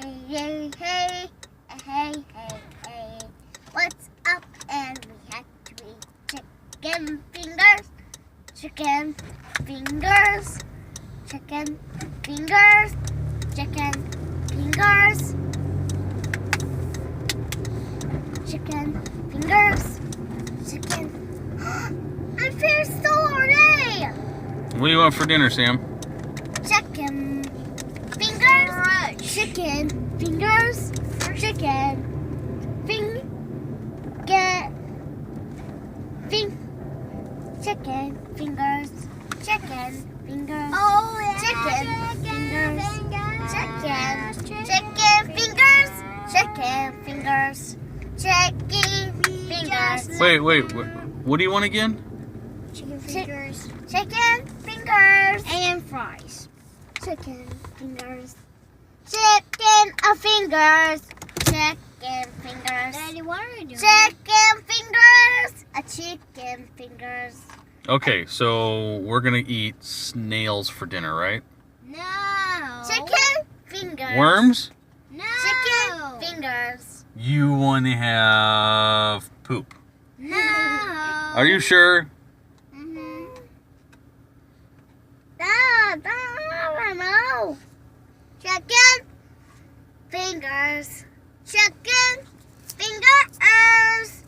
hey, hey, hey, hey, hey. What's up? And we had to eat chicken fingers, chicken fingers, chicken fingers, chicken fingers, chicken fingers, chicken. I finished already. What do you want for dinner, Sam? Chicken fingers, chicken fingers, chicken chicken fingers, chicken fingers, Oh, yeah. chicken fingers, chicken fingers, chicken fingers, chicken fingers. Wait. What do you want again? Chicken fingers. Chicken fingers. And fries. Chicken fingers. Chicken fingers. Chicken fingers. Daddy, what are you doing? Chicken fingers. Chicken fingers. Okay, so we're gonna eat snails for dinner, right? No. Chicken fingers. Worms? No. Chicken fingers. You want to have poop? No. Are you sure? No. Chicken fingers. Chicken fingers.